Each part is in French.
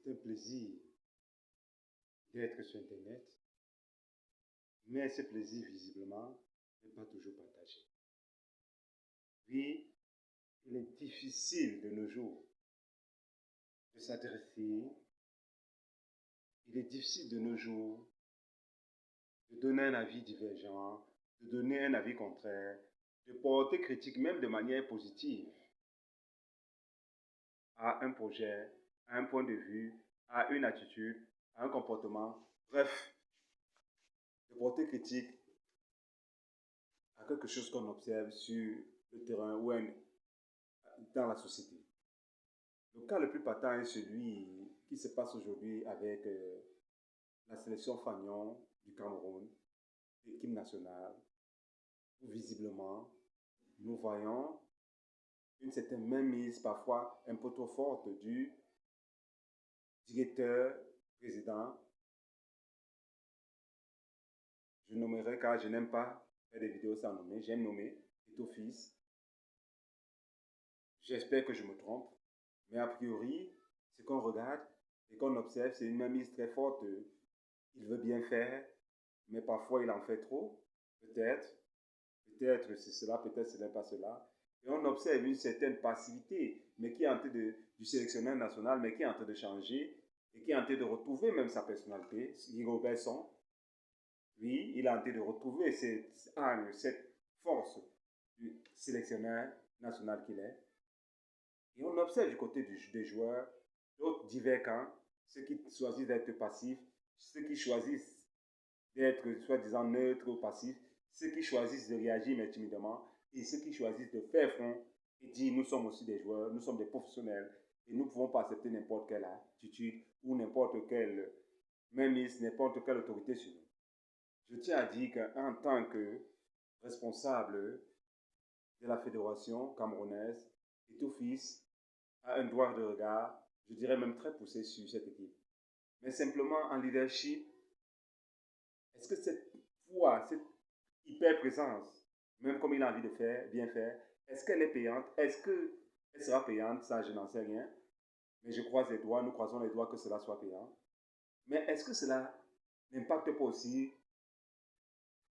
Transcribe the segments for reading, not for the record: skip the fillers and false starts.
C'est un plaisir d'être sur Internet, mais ce plaisir, visiblement, n'est pas toujours partagé. Oui, il est difficile de nos jours de s'adresser, il est difficile de nos jours de donner un avis divergent, de donner un avis contraire, de porter critique même de manière positive à un projet, à un point de vue, à une attitude, à un comportement, bref, de porter critique à quelque chose qu'on observe sur le terrain ou dans la société. Le cas le plus patent est celui qui se passe aujourd'hui avec la sélection fanion du Cameroun, l'équipe nationale, où visiblement nous voyons une certaine mainmise, parfois un peu trop forte, du directeur, président. Je nommerai car je n'aime pas faire des vidéos sans nommer, j'aime nommer, Eto'o Fils. J'espère que je me trompe, mais a priori, ce qu'on regarde et qu'on observe, c'est une mainmise très forte. Il veut bien faire, mais parfois il en fait trop, peut-être c'est cela, peut-être ce n'est pas cela. Et on observe une certaine passivité, mais qui est en train du sélectionneur national, mais qui est en train de changer et qui est en train de retrouver même sa personnalité. Guy Besson, oui, il est en train de retrouver cette force du sélectionneur national qu'il est. Et on observe du côté des joueurs, d'autres divers camps, ceux qui choisissent d'être passifs, ceux qui choisissent d'être soi-disant neutres ou passifs, ceux qui choisissent de réagir mais timidement, et ceux qui choisissent de faire front et dire nous sommes aussi des joueurs, nous sommes des professionnels, et nous ne pouvons pas accepter n'importe quelle attitude ou n'importe quelle mainmise, n'importe quelle autorité sur nous. Je tiens à dire qu'en tant que responsable de la fédération camerounaise, Eto'o Fils a un droit de regard, je dirais même très poussé sur cette équipe. Mais simplement en leadership, est-ce que cette foi, cette hyper-présence, même comme il a envie de faire, bien faire, est-ce qu'elle est payante? Est-ce qu'elle sera payante? Ça, je n'en sais rien. Mais je croise les doigts, nous croisons les doigts que cela soit payant. Mais est-ce que cela n'impacte pas aussi,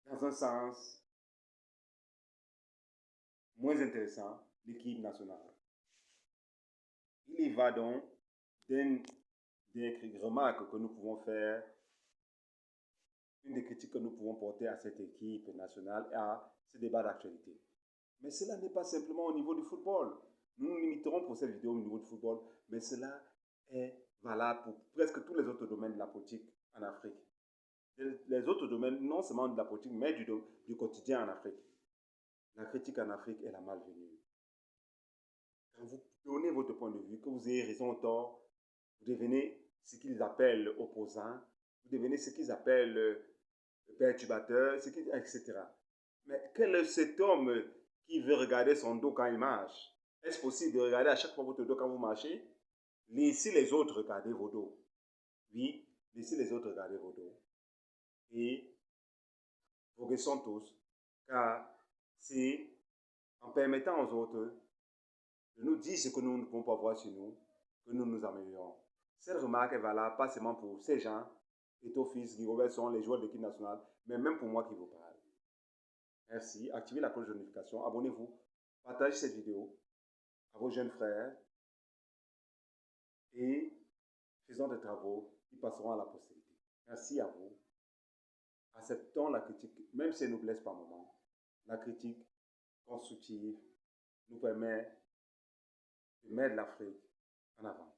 dans un sens moins intéressant, l'équipe nationale? Il y va donc des remarques que nous pouvons faire, une des critiques que nous pouvons porter à cette équipe nationale et à ce débat d'actualité. Mais cela n'est pas simplement au niveau du football. Nous nous limiterons pour cette vidéo au niveau du football, mais cela est valable pour presque tous les autres domaines de la politique en Afrique. Les autres domaines, non seulement de la politique, mais du quotidien en Afrique. La critique en Afrique est la malvenue. Quand vous donnez votre point de vue, que vous ayez raison ou tort, vous devenez ce qu'ils appellent opposant, vous devenez ce qu'ils appellent perturbateur, etc. Mais quel est cet homme qui veut regarder son dos quand il marche? Est-ce possible de regarder à chaque fois votre dos quand vous marchez? Laissez les autres regarder vos dos. Oui, laissez les autres regarder vos dos. Et progressons tous, car c'est en permettant aux autres de nous dire ce que nous ne pouvons pas voir sur nous, que nous nous améliorons. Cette remarque est valable pas seulement pour ces gens, Eto'o Fils, Guy Robertson, les joueurs de l'équipe nationale, mais même pour moi qui vous parle. Merci, activez la cloche de notification, abonnez-vous, partagez cette vidéo à vos jeunes frères et faisons des travaux qui passeront à la postérité. Merci à vous. Acceptons la critique, même si elle nous blesse par moments. La critique constructive nous permet de mettre l'Afrique en avant.